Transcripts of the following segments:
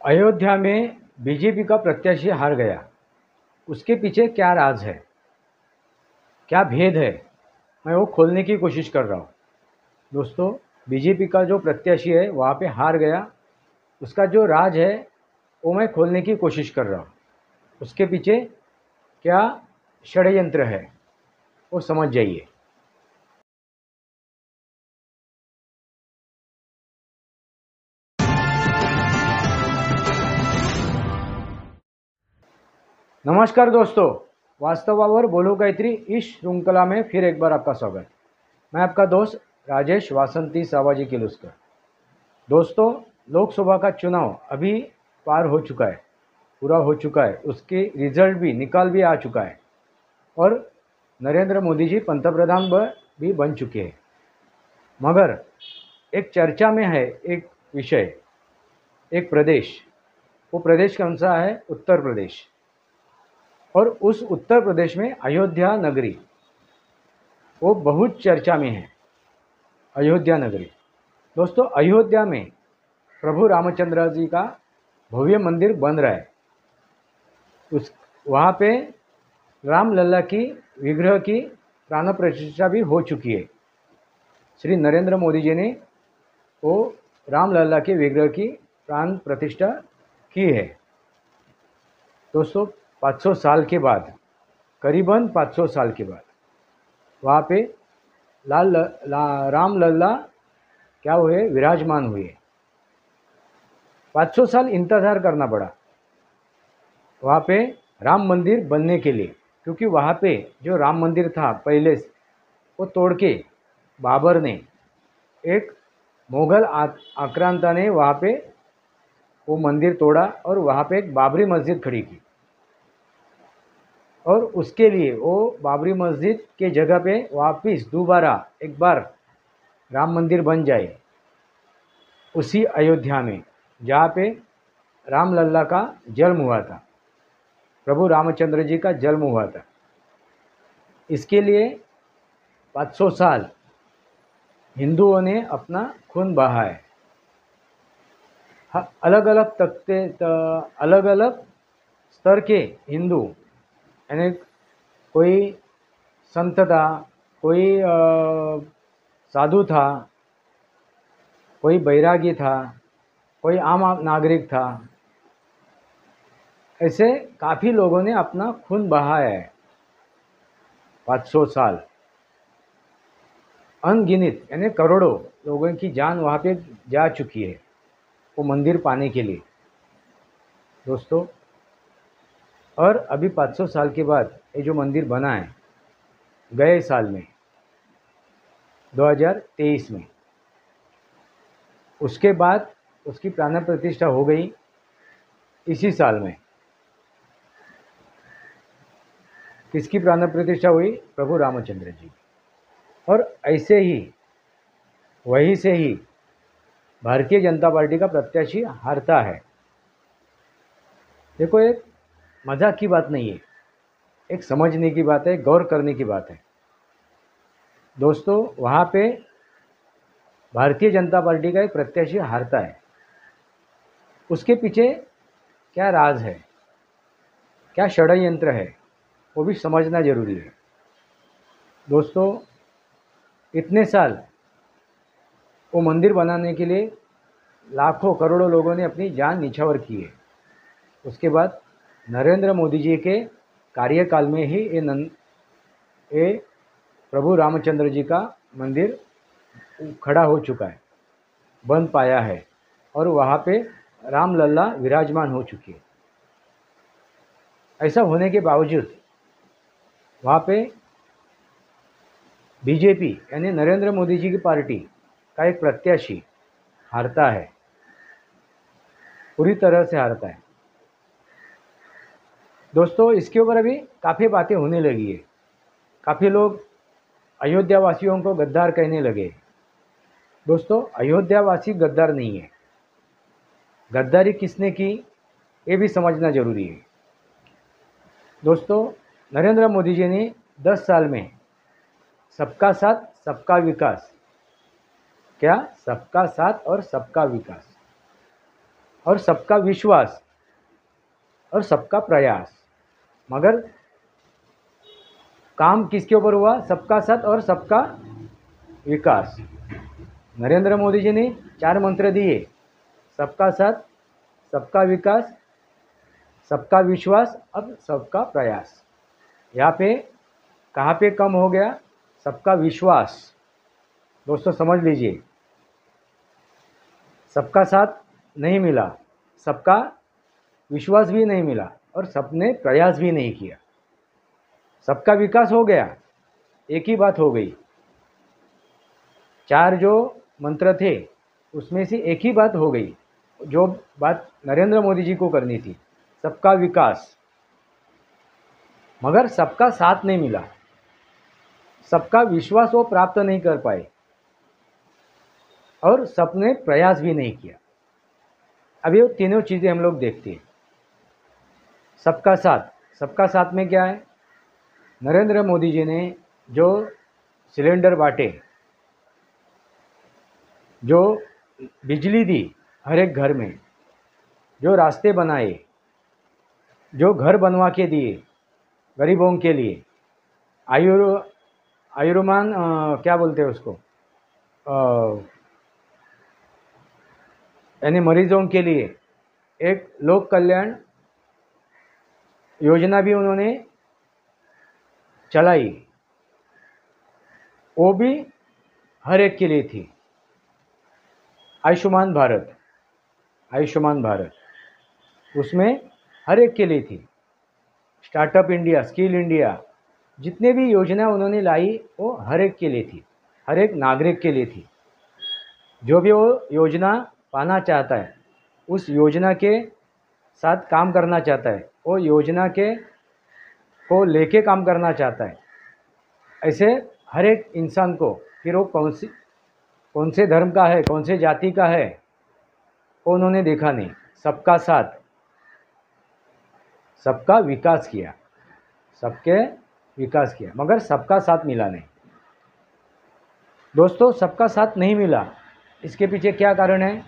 अयोध्या में बीजेपी का प्रत्याशी हार गया। उसके पीछे क्या राज है, क्या भेद है, मैं वो खोलने की कोशिश कर रहा हूँ। दोस्तों, बीजेपी का जो प्रत्याशी है वहाँ पे हार गया, उसका जो राज है वो मैं खोलने की कोशिश कर रहा हूँ। उसके पीछे क्या षड्यंत्र है वो समझ जाइए। नमस्कार दोस्तों, वास्तवावर बोलो गायत्री इस श्रृंखला में फिर एक बार आपका स्वागत। मैं आपका दोस्त राजेश वासंती सावाजी किलुस्कर। दोस्तों, लोकसभा का चुनाव अभी पार हो चुका है, पूरा हो चुका है, उसके रिजल्ट भी निकाल भी आ चुका है और नरेंद्र मोदी जी पंतप्रधान भी बन चुके हैं। मगर एक चर्चा में है एक विषय, एक प्रदेश। वो प्रदेश कौन सा है? उत्तर प्रदेश। और उस उत्तर प्रदेश में अयोध्या नगरी वो बहुत चर्चा में है। अयोध्या नगरी, दोस्तों, अयोध्या में प्रभु रामचंद्र जी का भव्य मंदिर बन रहा है। उस वहाँ पे राम लल्ला की विग्रह की प्राण प्रतिष्ठा भी हो चुकी है। श्री नरेंद्र मोदी जी ने वो राम लल्ला के विग्रह की प्राण प्रतिष्ठा की है। दोस्तों, 500 साल के बाद, करीबन 500 साल के बाद वहाँ पे राम लल्ला क्या हुए? विराजमान हुए। 500 साल इंतज़ार करना पड़ा वहाँ पे राम मंदिर बनने के लिए, क्योंकि वहाँ पे जो राम मंदिर था पहले वो तोड़ के बाबर ने, एक मुग़ल आक्रांता ने वहाँ पे वो मंदिर तोड़ा और वहाँ पे एक बाबरी मस्जिद खड़ी की। और उसके लिए वो बाबरी मस्जिद के जगह पे वापस दोबारा एक बार राम मंदिर बन जाए उसी अयोध्या में, जहाँ पे राम लल्ला का जन्म हुआ था, प्रभु रामचंद्र जी का जन्म हुआ था। इसके लिए 500 साल हिंदुओं ने अपना खून बहा है। अलग अलग स्तर के हिंदू, यानी कोई संत था, कोई साधु था, कोई बैरागी था, कोई आम नागरिक था। ऐसे काफ़ी लोगों ने अपना खून बहाया है। 500 साल, अनगिनत यानी करोड़ों लोगों की जान वहाँ पे जा चुकी है वो मंदिर पाने के लिए, दोस्तों। और अभी 500 साल के बाद ये जो मंदिर बना है, गए साल में 2023 में, उसके बाद उसकी प्राण प्रतिष्ठा हो गई इसी साल में। किसकी प्राण प्रतिष्ठा हुई? प्रभु रामचंद्र जी। और ऐसे ही वहीं से ही भारतीय जनता पार्टी का प्रत्याशी हारता है। देखो, एक मजाक की बात नहीं है, एक समझने की बात है, गौर करने की बात है। दोस्तों, वहाँ पे भारतीय जनता पार्टी का एक प्रत्याशी हारता है, उसके पीछे क्या राज है, क्या षड्यंत्र है, वो भी समझना जरूरी है। दोस्तों, इतने साल वो मंदिर बनाने के लिए लाखों करोड़ों लोगों ने अपनी जान निछावर की है। उसके बाद नरेंद्र मोदी जी के कार्यकाल में ही ये प्रभु रामचंद्र जी का मंदिर खड़ा हो चुका है, बन पाया है, और वहाँ पे राम लल्ला विराजमान हो चुकी है। ऐसा होने के बावजूद वहाँ पे बीजेपी यानी नरेंद्र मोदी जी की पार्टी का एक प्रत्याशी हारता है, पूरी तरह से हारता है। दोस्तों, इसके ऊपर अभी काफ़ी बातें होने लगी है। काफ़ी लोग अयोध्या वासियों को गद्दार कहने लगे। दोस्तों, अयोध्या वासी गद्दार नहीं है। गद्दारी किसने की ये भी समझना जरूरी है। दोस्तों, नरेंद्र मोदी जी ने 10 साल में सबका साथ सबका विकास, क्या सबका साथ और सबका विकास, और सबका विश्वास और सबका प्रयास। मगर काम किसके ऊपर हुआ? सबका साथ और सबका विकास। नरेंद्र मोदी जी ने 4 मंत्र दिए, सबका साथ, सबका विकास, सबका विश्वास और सबका प्रयास। यहाँ पे कहाँ पे कम हो गया? सबका विश्वास। दोस्तों समझ लीजिए, सबका साथ नहीं मिला, सबका विश्वास भी नहीं मिला और सबने प्रयास भी नहीं किया। सबका विकास हो गया, एक ही बात हो गई। 4 जो मंत्र थे उसमें से एक ही बात हो गई, जो बात नरेंद्र मोदी जी को करनी थी, सबका विकास। मगर सबका साथ नहीं मिला, सबका विश्वास वो प्राप्त नहीं कर पाए और सबने प्रयास भी नहीं किया। अब ये तीनों चीज़ें हम लोग देखते हैं। सबका साथ, सबका साथ में क्या है? नरेंद्र मोदी जी ने जो सिलेंडर बांटे, जो बिजली दी हर एक घर में, जो रास्ते बनाए, जो घर बनवा के दिए गरीबों के लिए, आयुर्मान क्या बोलते हैं उसको, यानी मरीजों के लिए एक लोक कल्याण योजना भी उन्होंने चलाई, वो भी हर एक के लिए थी। आयुष्मान भारत, आयुष्मान भारत उसमें हर एक के लिए थी। स्टार्टअप इंडिया, स्किल इंडिया, जितने भी योजना उन्होंने लाई वो हर एक के लिए थी, हर एक नागरिक के लिए थी। जो भी वो योजना पाना चाहता है, उस योजना के साथ काम करना चाहता है, वो योजना के को लेके काम करना चाहता है, ऐसे हर एक इंसान को, फिर वो कौन से धर्म का है, कौन से जाति का है, वो उन्होंने देखा नहीं। सबका साथ, सबका विकास किया, सबके विकास किया, मगर सबका साथ मिला नहीं। दोस्तों सबका साथ नहीं मिला, इसके पीछे क्या कारण है?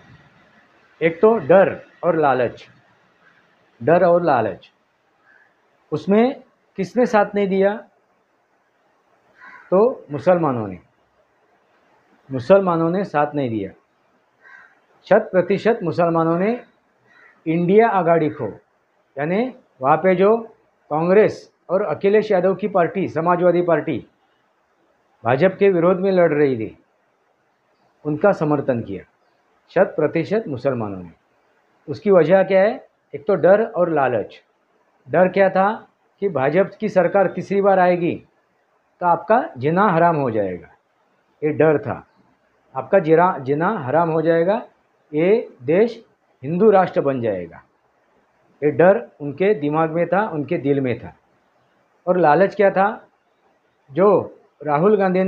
एक तो डर और लालच, डर और लालच। उसमें किसने साथ नहीं दिया? तो मुसलमानों ने साथ नहीं दिया। 100% मुसलमानों ने इंडिया आघाड़ी को, यानी वहाँ पे जो कांग्रेस और अखिलेश यादव की पार्टी, समाजवादी पार्टी भाजपा के विरोध में लड़ रही थी, उनका समर्थन किया 100% मुसलमानों ने। उसकी वजह क्या है? एक तो डर और लालच। डर क्या था कि भाजपा की सरकार तीसरी बार आएगी तो आपका जीना हराम हो जाएगा, ये डर था। आपका जीना हराम हो जाएगा, ये देश हिंदू राष्ट्र बन जाएगा, ये डर उनके दिमाग में था, उनके दिल में था। और लालच क्या था? जो राहुल गांधी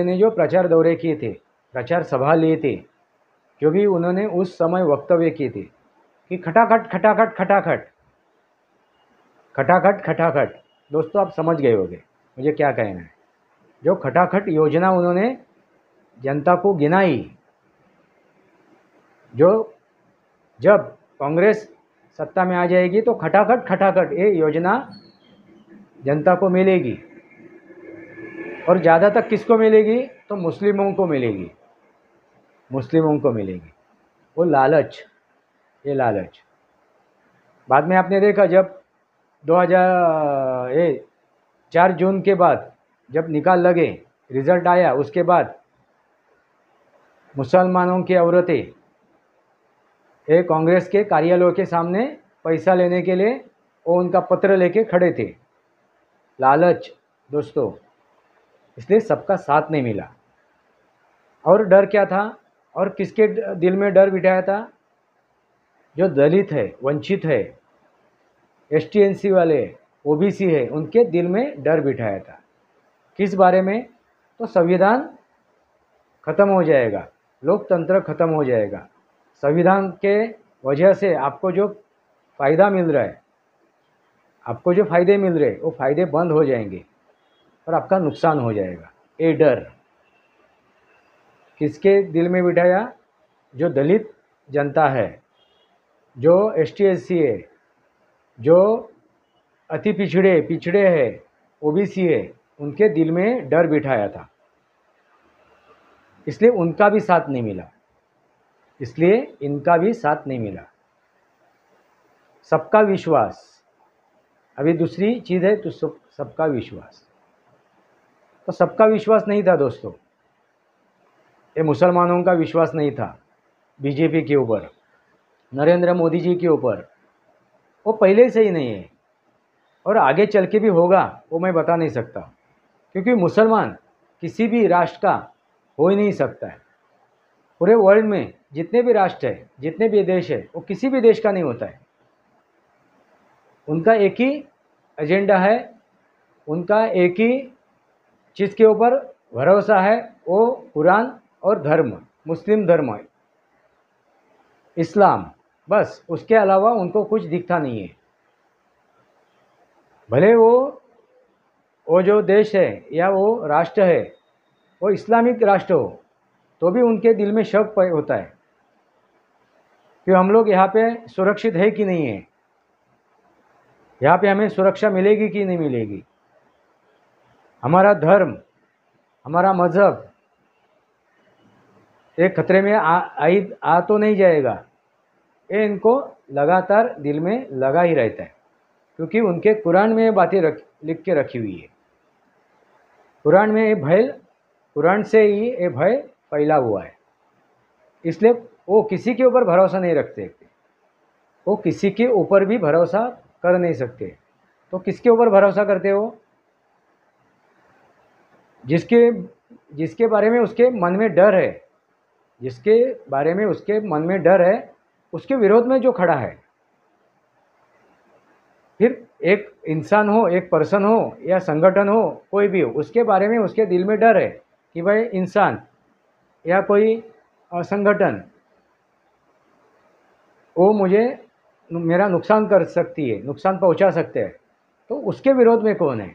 ने जो प्रचार दौरे किए थे, प्रचार सभा लिए थे, जो भी उन्होंने उस समय वक्तव्य किए थे कि खटाखट खटाखट खटाखट खटाखट खटाखट। दोस्तों आप समझ गए होंगे मुझे क्या कहना है। जो खटाखट योजना उन्होंने जनता को गिनाई, जो जब कांग्रेस सत्ता में आ जाएगी तो खटाखट खटाखट ये योजना जनता को मिलेगी, और ज़्यादा तक किसको मिलेगी? तो मुस्लिमों को मिलेगी, मुस्लिमों को मिलेगी। वो लालच, ये लालच। बाद में आपने देखा जब 4 जून के बाद जब निकाल लगे, रिजल्ट आया, उसके बाद मुसलमानों की औरतें ये कांग्रेस के कार्यालयों के सामने पैसा लेने के लिए वो उनका पत्र लेके खड़े थे। लालच दोस्तों, इसलिए सबका साथ नहीं मिला। और डर क्या था? और किसके दिल में डर बिठाया था? जो दलित है, वंचित है, ST NC वाले, OBC है, उनके दिल में डर बिठाया था। किस बारे में? तो संविधान खत्म हो जाएगा, लोकतंत्र खत्म हो जाएगा, संविधान के वजह से आपको जो फ़ायदा मिल रहा है, आपको जो फ़ायदे मिल रहे वो फ़ायदे बंद हो जाएंगे और आपका नुकसान हो जाएगा। ये डर किसके दिल में बिठाया? जो दलित जनता है, जो ST SC है, जो अति पिछड़े है, OBC है, उनके दिल में डर बिठाया था, इसलिए उनका भी साथ नहीं मिला, इसलिए इनका भी साथ नहीं मिला। सबका विश्वास, अभी दूसरी चीज़ है, तो सबका विश्वास। तो सबका विश्वास नहीं था दोस्तों, ये मुसलमानों का विश्वास नहीं था BJP के ऊपर, नरेंद्र मोदी जी के ऊपर, वो पहले से ही नहीं है और आगे चल के भी होगा वो मैं बता नहीं सकता, क्योंकि मुसलमान किसी भी राष्ट्र का हो ही नहीं सकता है। पूरे वर्ल्ड में जितने भी राष्ट्र है, जितने भी देश है, वो किसी भी देश का नहीं होता है। उनका एक ही एजेंडा है, उनका एक ही चीज़ के ऊपर भरोसा है, वो कुरान और धर्म, मुस्लिम धर्म, इस्लाम, बस। उसके अलावा उनको कुछ दिखता नहीं है। भले वो जो देश है या वो राष्ट्र है वो इस्लामिक राष्ट्र हो, तो भी उनके दिल में शक होता है कि हम लोग यहाँ पे सुरक्षित है कि नहीं है, यहाँ पे हमें सुरक्षा मिलेगी कि नहीं मिलेगी, हमारा धर्म, हमारा मज़हब एक खतरे में आ तो नहीं जाएगा। ये इनको लगातार दिल में लगा ही रहता है, क्योंकि उनके कुरान में ये बातें लिख के रखी हुई है। कुरान में ये भय, कुरान से ही ये भय फैला हुआ है, इसलिए वो किसी के ऊपर भरोसा नहीं रखते, वो किसी के ऊपर भी भरोसा कर नहीं सकते। तो किसके ऊपर भरोसा करते हो? जिसके बारे में उसके मन में डर है, जिसके बारे में उसके मन में डर है, उसके विरोध में जो खड़ा है। फिर एक इंसान हो, एक पर्सन हो या संगठन हो, कोई भी हो, उसके बारे में उसके दिल में डर है कि भाई इंसान या कोई संगठन वो मेरा नुकसान कर सकती है, नुकसान पहुंचा सकते हैं, तो उसके विरोध में कौन है?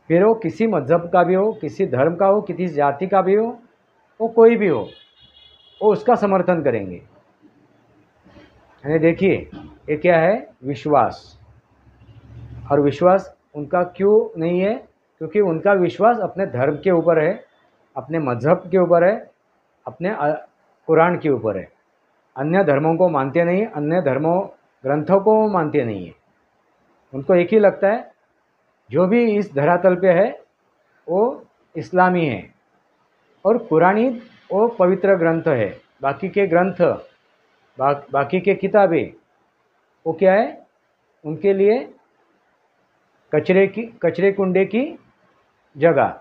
फिर वो किसी मजहब का भी हो, किसी धर्म का हो, किसी जाति का भी हो, वो कोई भी हो, वो उसका समर्थन करेंगे। यानी देखिए ये क्या है? विश्वास। और विश्वास उनका क्यों नहीं है? क्योंकि उनका विश्वास अपने धर्म के ऊपर है, अपने मजहब के ऊपर है, अपने कुरान के ऊपर है। अन्य धर्मों को मानते नहीं, अन्य धर्मों ग्रंथों को मानते नहीं है। उनको एक ही लगता है जो भी इस धरातल पे है वो इस्लामी है और कुरानी वो पवित्र ग्रंथ है। बाकी के ग्रंथ, बाकी के किताबें वो क्या है? उनके लिए कचरे कुंडे की जगह।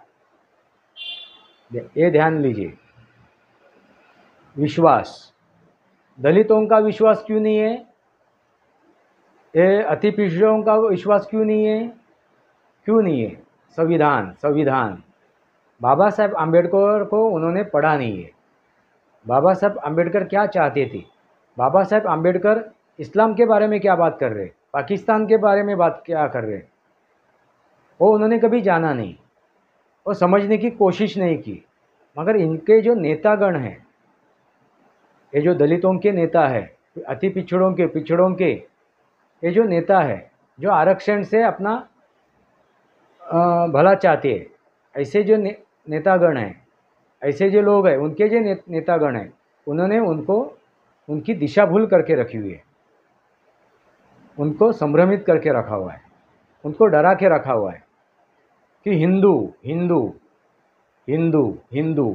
ये ध्यान लीजिए। विश्वास, दलितों का विश्वास क्यों नहीं है? ये अति पिछड़ों का विश्वास क्यों नहीं है? क्यों नहीं है? संविधान बाबा साहब आम्बेडकर को उन्होंने पढ़ा नहीं है। बाबा साहब आम्बेडकर क्या चाहते थे? बाबा साहब आम्बेडकर इस्लाम के बारे में क्या बात कर रहे, पाकिस्तान के बारे में बात क्या कर रहे, वो उन्होंने कभी जाना नहीं, वो समझने की कोशिश नहीं की। मगर इनके जो नेतागण हैं, ये जो दलितों के नेता है, अति पिछड़ों के ये जो नेता है, जो आरक्षण से अपना भला चाहते हैं, ऐसे जो नेतागण हैं, ऐसे जो लोग हैं, उनके जो नेतागण हैं, उन्होंने उनकी दिशा भूल करके रखी हुई है, उनको संभ्रमित करके रखा हुआ है, उनको डरा के रखा हुआ है कि हिंदू हिंदू हिंदू हिंदू।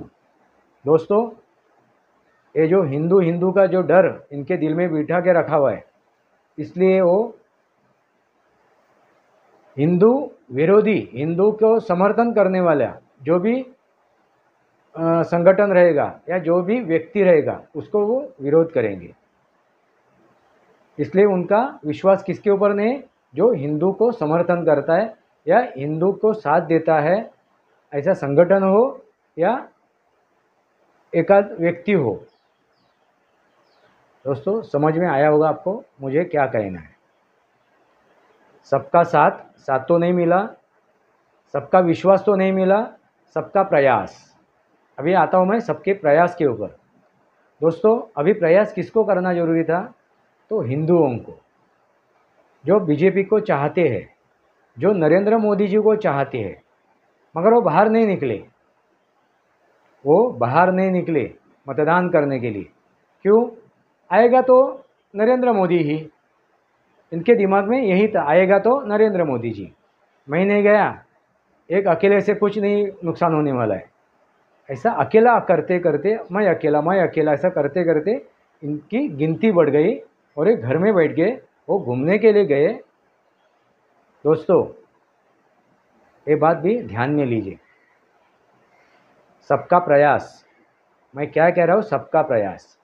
दोस्तों, ये जो हिंदू का जो डर इनके दिल में बिठा के रखा हुआ है, इसलिए वो हिंदू विरोधी, हिंदू को समर्थन करने वाला जो भी संगठन रहेगा या जो भी व्यक्ति रहेगा, उसको वो विरोध करेंगे। इसलिए उनका विश्वास किसके ऊपर नहीं? जो हिंदू को समर्थन करता है या हिंदू को साथ देता है, ऐसा संगठन हो या एकाध व्यक्ति हो। दोस्तों, समझ में आया होगा आपको मुझे क्या कहना है। सबका साथ तो नहीं मिला, सबका विश्वास तो नहीं मिला, सबका प्रयास। अभी आता हूँ मैं सबके प्रयास के ऊपर। दोस्तों अभी प्रयास किसको करना जरूरी था? तो हिंदुओं को, जो बीजेपी को चाहते हैं, जो नरेंद्र मोदी जी को चाहते हैं, मगर वो बाहर नहीं निकले। वो बाहर नहीं निकले मतदान करने के लिए। क्यों? आएगा तो नरेंद्र मोदी ही। इनके दिमाग में यही था, आएगा तो नरेंद्र मोदी जी। मैं नहीं गया, एक अकेले से कुछ नहीं नुकसान होने वाला है। ऐसा अकेला करते करते मैं अकेला ऐसा करते करते इनकी गिनती बढ़ गई और एक घर में बैठ गए। वो घूमने के लिए गए। दोस्तों ये बात भी ध्यान में लीजिए। सबका प्रयास, मैं क्या कह रहा हूँ? सबका प्रयास।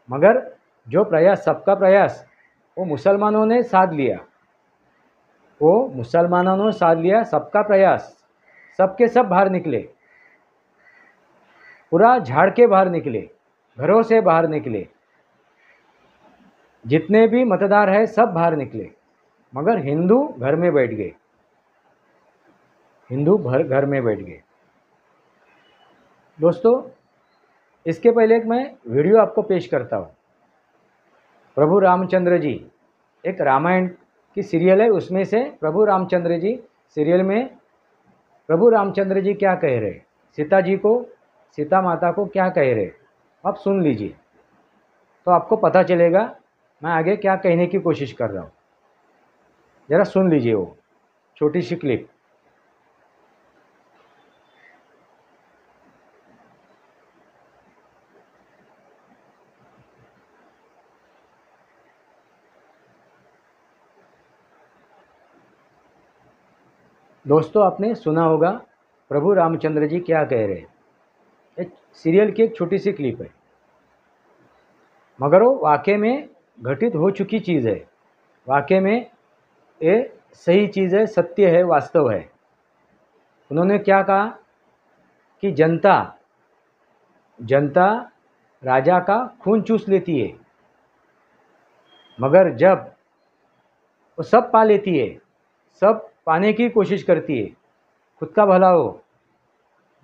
मगर जो प्रयास, सबका प्रयास, वो मुसलमानों ने साथ लिया। वो मुसलमानों ने साथ लिया, सबका प्रयास। सबके सब बाहर निकले, पूरा झाड़ के बाहर निकले, घरों से बाहर निकले। जितने भी मतदार हैं सब बाहर निकले, मगर हिंदू घर में बैठ गए। हिंदू घर में बैठ गए। दोस्तों इसके पहले एक मैं वीडियो आपको पेश करता हूँ। प्रभु रामचंद्र जी, एक रामायण की सीरियल है, उसमें से प्रभु रामचंद्र जी सीरियल में प्रभु रामचंद्र जी क्या कह रहे, सीता जी को, सीता माता को क्या कह रहे, आप सुन लीजिए तो आपको पता चलेगा मैं आगे क्या कहने की कोशिश कर रहा हूँ। ज़रा सुन लीजिए वो छोटी सी क्लिप। दोस्तों आपने सुना होगा प्रभु रामचंद्र जी क्या कह रहे हैं। एक सीरियल की एक छोटी सी क्लिप है, मगर वो वाकई में घटित हो चुकी चीज़ है। वाकई में ये सही चीज़ है, सत्य है, वास्तव है। उन्होंने क्या कहा कि जनता राजा का खून चूस लेती है, मगर जब वो सब पा लेती है, सब पाने की कोशिश करती है, खुद का भला हो,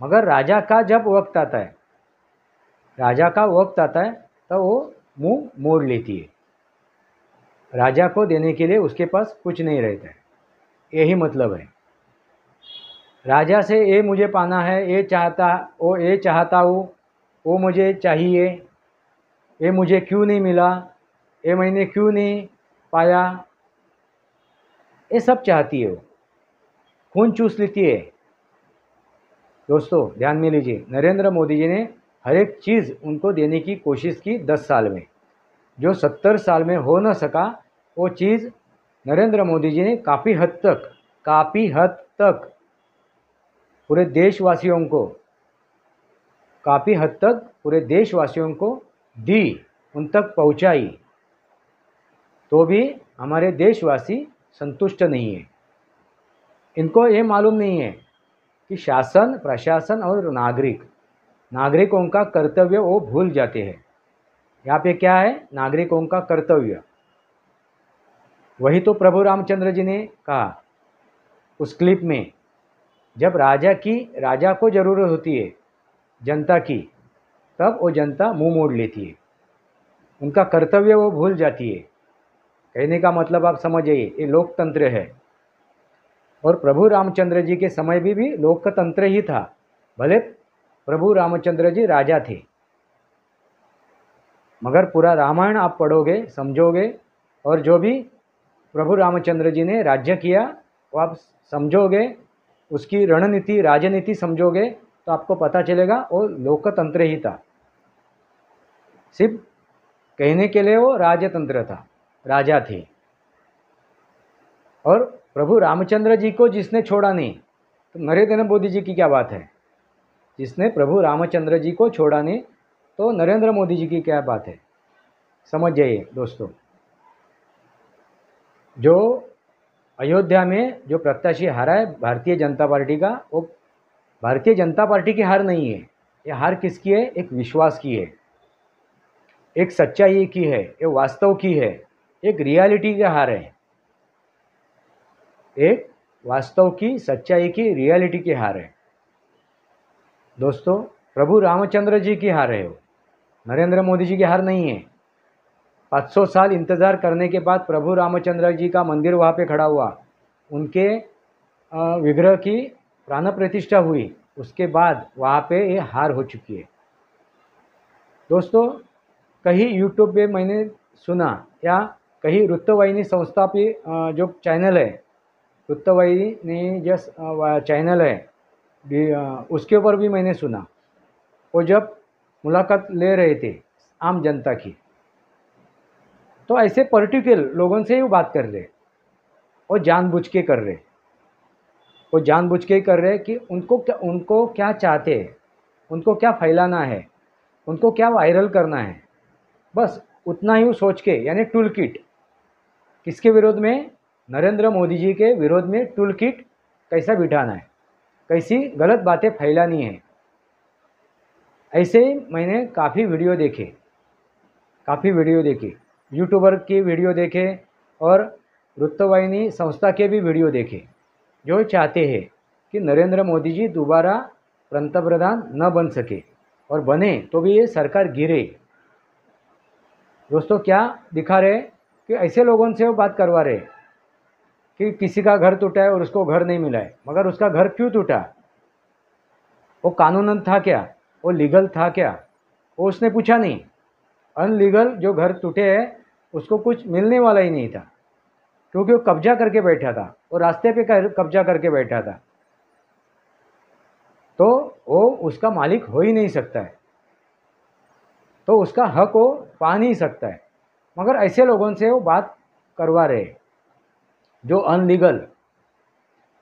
मगर राजा का जब वक्त आता है, राजा का वक्त आता है तो वो मुंह मोड़ लेती है। राजा को देने के लिए उसके पास कुछ नहीं रहता है। यही मतलब है। राजा से ये मुझे पाना है, ये चाहता हूँ, वो मुझे चाहिए, ये मुझे क्यों नहीं मिला, ये मैंने क्यों नहीं पाया, ये सब चाहती है। वो खून चूस लेती है। दोस्तों ध्यान में लीजिए, नरेंद्र मोदी जी ने हर एक चीज़ उनको देने की कोशिश की 10 साल में। जो 70 साल में हो न सका वो चीज़ नरेंद्र मोदी जी ने काफ़ी हद तक पूरे देशवासियों को दी, उन तक पहुंचाई। तो भी हमारे देशवासी संतुष्ट नहीं है। इनको ये मालूम नहीं है कि शासन, प्रशासन और नागरिकों का कर्तव्य वो भूल जाते हैं। यहाँ पे क्या है? नागरिकों का कर्तव्य। वही तो प्रभु रामचंद्र जी ने कहा उस क्लिप में, जब राजा को ज़रूरत होती है जनता की, तब वो जनता मुंह मोड़ लेती है, उनका कर्तव्य वो भूल जाती है। कहने का मतलब आप समझ जाइए, ये लोकतंत्र है। और प्रभु रामचंद्र जी के समय भी लोकतंत्र ही था, भले प्रभु रामचंद्र जी राजा थे, मगर पूरा रामायण आप पढ़ोगे, समझोगे, और जो भी प्रभु रामचंद्र जी ने राज्य किया वो आप समझोगे, उसकी रणनीति, राजनीति समझोगे, तो आपको पता चलेगा वो लोकतंत्र ही था। सिर्फ कहने के लिए वो राजतंत्र था, राजा थे। और प्रभु रामचंद्र जी को जिसने छोड़ा नहीं, तो नरेंद्र मोदी जी की क्या बात है? जिसने प्रभु रामचंद्र जी को छोड़ा नहीं, तो नरेंद्र मोदी जी की क्या बात है? समझ जाइए दोस्तों। जो अयोध्या में जो प्रत्याशी हारा है भारतीय जनता पार्टी का, वो भारतीय जनता पार्टी की हार नहीं है। ये हार किसकी है? एक विश्वास की है, एक सच्चाई की है, ये वास्तव की है, एक रियलिटी की हार है। एक वास्तव की, सच्चाई की, रियलिटी की हार है। दोस्तों प्रभु रामचंद्र जी की हार है वो। नरेंद्र मोदी जी की हार नहीं है। 500 साल इंतज़ार करने के बाद प्रभु रामचंद्र जी का मंदिर वहाँ पे खड़ा हुआ, उनके विग्रह की प्राण प्रतिष्ठा हुई, उसके बाद वहाँ पे ये हार हो चुकी है। दोस्तों, कहीं यूट्यूब पे मैंने सुना या कहीं वृत्तवाहिनी संस्था पे जो चैनल है, वृत्तवाहिनी जो चैनल है उसके ऊपर भी मैंने सुना, वो जब मुलाकात ले रहे थे आम जनता की, तो ऐसे पर्टिकुलर लोगों से ही वो बात कर रहे, वो जानबूझ के कर रहे, वो जानबूझ के कर रहे कि उनको क्या चाहते हैं, उनको क्या फैलाना है, उनको क्या वायरल करना है, बस उतना ही वो सोच के, यानी टूल किट। किसके विरोध में? नरेंद्र मोदी जी के विरोध में टूल किट कैसा बिठाना है, कैसी गलत बातें फैलानी है। ऐसे ही मैंने काफ़ी वीडियो देखे, यूट्यूबर की वीडियो देखे और वृत्तवाहिनी संस्था के भी वीडियो देखे, जो चाहते हैं कि नरेंद्र मोदी जी दोबारा पंतप्रधान न बन सके, और बने तो भी ये सरकार गिरे। दोस्तों, क्या दिखा रहे कि ऐसे लोगों से वो बात करवा रहे कि किसी का घर टूटा है और उसको घर नहीं मिला है, मगर उसका घर क्यों टूटा? वो कानूनन था क्या? वो लीगल था क्या? वो उसने पूछा नहीं। अनलीगल जो घर टूटे हैं उसको कुछ मिलने वाला ही नहीं था, क्योंकि वो कब्जा करके बैठा था, वो रास्ते पे कब्जा करके बैठा था, तो वो उसका मालिक हो ही नहीं सकता है, तो उसका हक वो पा नहीं सकता है। मगर ऐसे लोगों से वो बात करवा रहे जो अनलीगल,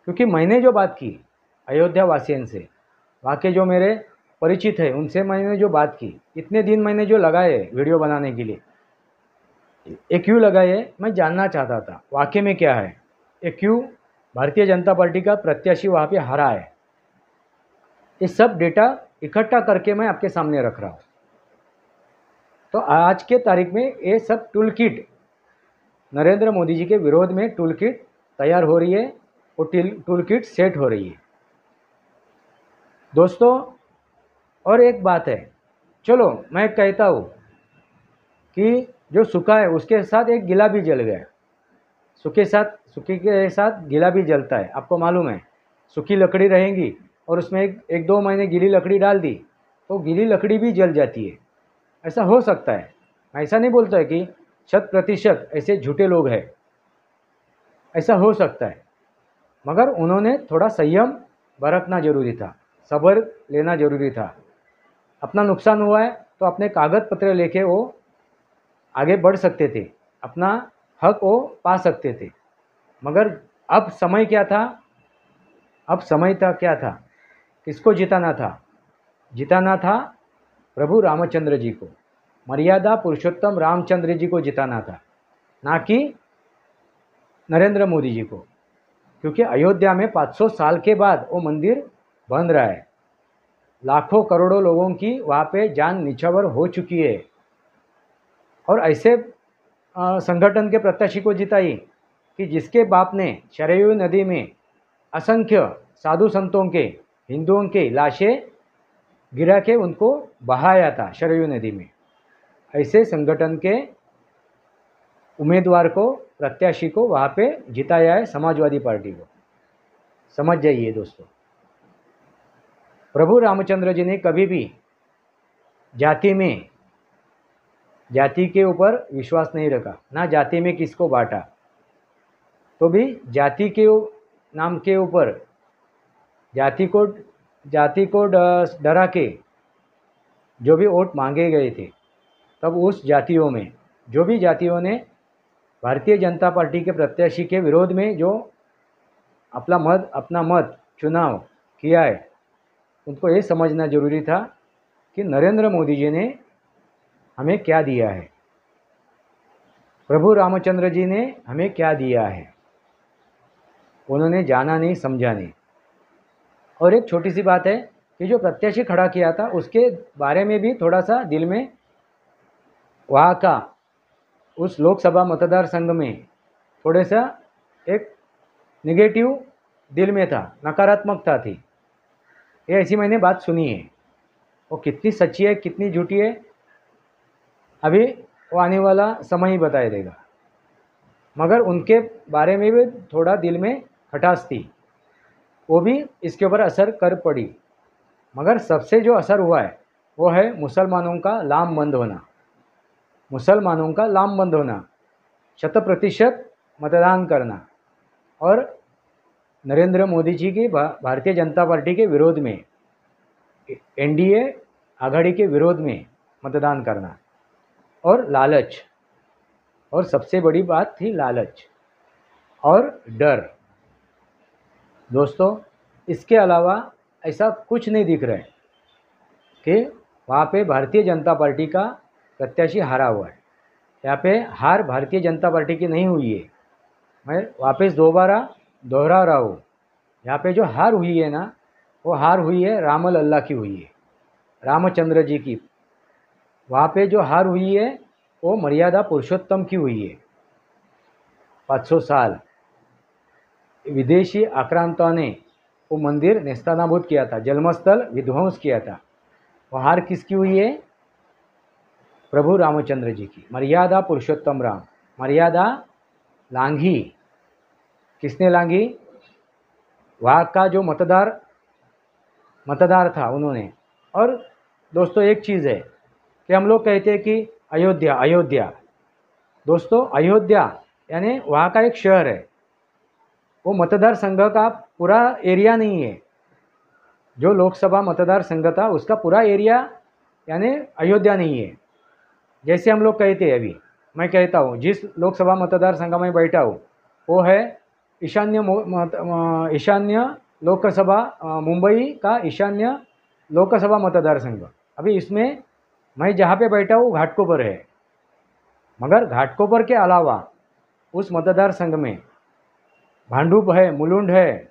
क्योंकि मैंने जो बात की अयोध्या वासियों से, वहाँ के जो मेरे परिचित है उनसे मैंने जो बात की, इतने दिन मैंने जो लगाए वीडियो बनाने के लिए, ये क्यों लगाए मैं जानना चाहता था वाकई में क्या है, ये क्यों भारतीय जनता पार्टी का प्रत्याशी वहाँ पे हारा है। ये सब डेटा इकट्ठा करके मैं आपके सामने रख रहा हूँ। तो आज के तारीख में ये सब टूल किट, नरेंद्र मोदी जी के विरोध में टूल किट तैयार हो रही है, वो टूल किट सेट हो रही है। दोस्तों, और एक बात है, चलो मैं कहता हूँ कि जो सूखा है उसके साथ एक गीला भी जल गया, सूखे के साथ गीला भी जलता है। आपको मालूम है, सूखी लकड़ी रहेगी और उसमें एक दो महीने गीली लकड़ी डाल दी तो गीली लकड़ी भी जल जाती है। ऐसा हो सकता है, मैं ऐसा नहीं बोलता है कि 100% ऐसे झूठे लोग हैं, ऐसा हो सकता है, मगर उन्होंने थोड़ा संयम बरतना जरूरी था, सब्र लेना जरूरी था। अपना नुकसान हुआ है तो अपने कागज पत्र लेके वो आगे बढ़ सकते थे, अपना हक वो पा सकते थे। मगर अब समय क्या था? क्या था? किसको जिताना था? जिताना था प्रभु रामचंद्र जी को, मर्यादा पुरुषोत्तम रामचंद्र जी को जिताना था, ना कि नरेंद्र मोदी जी को। क्योंकि अयोध्या में 500 साल के बाद वो मंदिर बन रहा है, लाखों करोड़ों लोगों की वहाँ पे जान निछावर हो चुकी है, और ऐसे संगठन के प्रत्याशी को जिताई कि जिसके बाप ने शरयू नदी में असंख्य साधु संतों के, हिंदुओं के लाशें गिरा के उनको बहाया था शरयू नदी में। ऐसे संगठन के उम्मीदवार को, प्रत्याशी को वहाँ पे जिताया है समाजवादी पार्टी को। समझ जाइए दोस्तों, प्रभु रामचंद्र जी ने कभी भी जाति के ऊपर विश्वास नहीं रखा, ना जाति में किसको बांटा, तो भी जाति के नाम के ऊपर जाति को डरा के जो भी वोट मांगे गए थे, तब उस जातियों में जो भी जातियों ने भारतीय जनता पार्टी के प्रत्याशी के विरोध में जो अपना मत चुनाव किया है, उनको ये समझना जरूरी था कि नरेंद्र मोदी जी ने हमें क्या दिया है, प्रभु रामचंद्र जी ने हमें क्या दिया है। उन्होंने जाना नहीं, समझा नहीं। और एक छोटी सी बात है कि जो प्रत्याशी खड़ा किया था उसके बारे में भी थोड़ा सा दिल में, वहाँ का उस लोकसभा मतदार संघ में थोड़े सा एक निगेटिव दिल में था, नकारात्मकता थी। ये ऐसी मैंने बात सुनी है, वो कितनी सच्ची है कितनी झूठी है अभी वो आने वाला समय ही बता देगा। मगर उनके बारे में भी थोड़ा दिल में खटास थी, वो भी इसके ऊपर असर कर पड़ी। मगर सबसे जो असर हुआ है वो है मुसलमानों का लामबंद होना। मुसलमानों का लामबंद होना, 100% मतदान करना और नरेंद्र मोदी जी की भारतीय जनता पार्टी के विरोध में, एनडीए आघाड़ी के विरोध में मतदान करना और लालच, और सबसे बड़ी बात थी लालच और डर। दोस्तों, इसके अलावा ऐसा कुछ नहीं दिख रहा है कि वहाँ पे भारतीय जनता पार्टी का प्रत्याशी हारा हुआ है। यहाँ पे हार भारतीय जनता पार्टी की नहीं हुई है। मैं वापस दोबारा दोहरा रहा हूँ, यहाँ पे जो हार हुई है ना, वो हार हुई है राम लल्ला की हुई है, रामचंद्र जी की। वहाँ पे जो हार हुई है वो मर्यादा पुरुषोत्तम की हुई है। 500 साल विदेशी आक्रांताओं ने वो मंदिर नेस्तनाबूद किया था, जन्मस्थल विध्वंस किया था। वो हार किसकी हुई है? प्रभु रामचंद्र जी की। मर्यादा पुरुषोत्तम राम, मर्यादा लांघी। किसने लांघी? वहाँ का जो मतदार था उन्होंने। और दोस्तों, एक चीज़ है कि हम लोग कहते हैं कि अयोध्या अयोध्या। दोस्तों, अयोध्या यानी वहाँ का एक शहर है, वो मतदार संघ का पूरा एरिया नहीं है। जो लोकसभा मतदार संघ था उसका पूरा एरिया यानी अयोध्या नहीं है। जैसे हम लोग कहते हैं, अभी मैं कहता हूँ जिस लोकसभा मतदार संघ में बैठा हूँ वो है ईशान्य लोकसभा, मुंबई का ईशान्य लोकसभा मतदार संघ। अभी इसमें मैं जहाँ पे बैठा हूँ घाटकोपर है। मगर घाटकोपर के अलावा उस मतदार संघ में भांडुप है, मुलुंड है,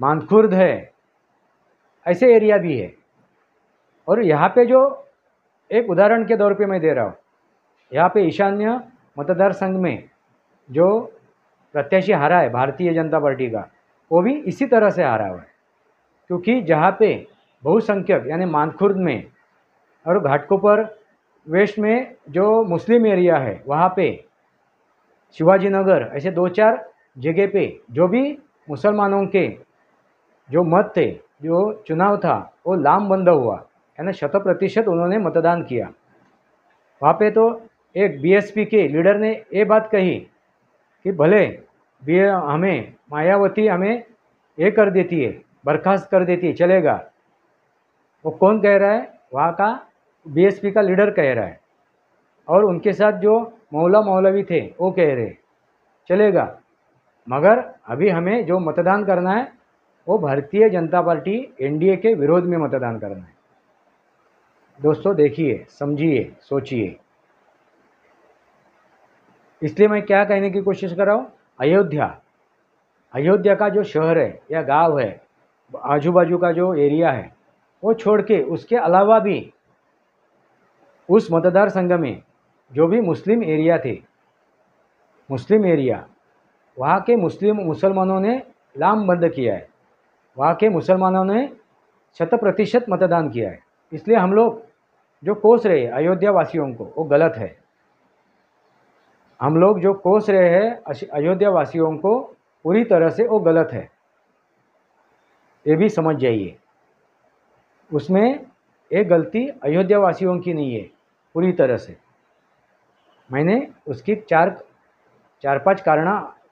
मानखुर्द है, ऐसे एरिया भी है। और यहाँ पे जो एक उदाहरण के तौर पे मैं दे रहा हूँ, यहाँ पे ईशान्य मतदार संघ में जो प्रत्याशी हारा है भारतीय जनता पार्टी का, वो भी इसी तरह से हारा हुआ है। क्योंकि जहाँ पे बहुसंख्यक यानी मानखुर्द में और घाटकोपर वेस्ट में जो मुस्लिम एरिया है, वहाँ पे शिवाजी नगर, ऐसे 2-4 जगह पे जो भी मुसलमानों के जो मत थे, जो चुनाव था, वो लामबंद हुआ, यानी 100% उन्होंने मतदान किया। वहाँ पे तो एक बीएसपी के लीडर ने ये बात कही कि भले भी हमें मायावती हमें ये कर देती है, बर्खास्त कर देती है, चलेगा। वो कौन कह रहा है? वहाँ का बीएसपी का लीडर कह रहा है। और उनके साथ जो मौलवी थे वो कह रहे चलेगा, मगर अभी हमें जो मतदान करना है वो भारतीय जनता पार्टी एनडीए के विरोध में मतदान करना है। दोस्तों, देखिए, समझिए, सोचिए। इसलिए मैं क्या कहने की कोशिश कर रहा हूँ, अयोध्या का जो शहर है या गांव है, आजू बाजू का जो एरिया है, वो छोड़ के उसके अलावा भी उस मतदार संघ में जो भी मुस्लिम एरिया थे, मुस्लिम एरिया, वहाँ के मुसलमानों ने लामबंद किया है। वहाँ के मुसलमानों ने 100% मतदान किया है। इसलिए हम लोग जो कोस रहे अयोध्या वासियों को, वो गलत है। हम लोग जो कोस रहे हैं अयोध्या वासियों को पूरी तरह से, वो गलत है, ये भी समझ जाइए। उसमें एक गलती अयोध्या वासियों की नहीं है पूरी तरह से। मैंने उसकी 4-5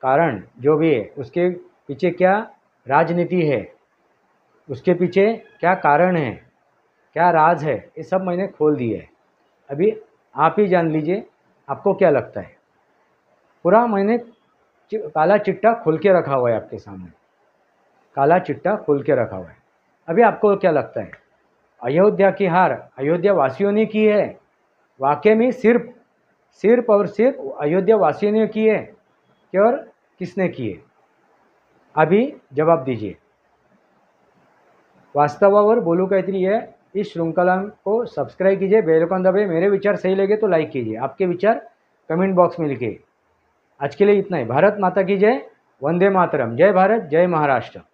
कारण जो भी है, उसके पीछे क्या राजनीति है, उसके पीछे क्या कारण है, क्या राज है, ये सब मैंने खोल दिए है। अभी आप ही जान लीजिए, आपको क्या लगता है। पूरा मैंने काला चिट्टा खोल के रखा हुआ है आपके सामने, काला चिट्टा खोल के रखा हुआ है। अभी आपको क्या लगता है, अयोध्या की हार अयोध्या वासियों ने की है? वाकई में सिर्फ और सिर्फ अयोध्या वासियों ने की है कि और किसने की है? अभी जवाब दीजिए। वास्तवावर बोलू काहीतरी है इस श्रृंखला को सब्सक्राइब कीजिए, बेल आइकन दबाइए। मेरे विचार सही लगे तो लाइक कीजिए, आपके विचार कमेंट बॉक्स में लिखिए। आज के लिए इतना ही। भारत माता की जय, वंदे मातरम। जय भारत, जय महाराष्ट्र।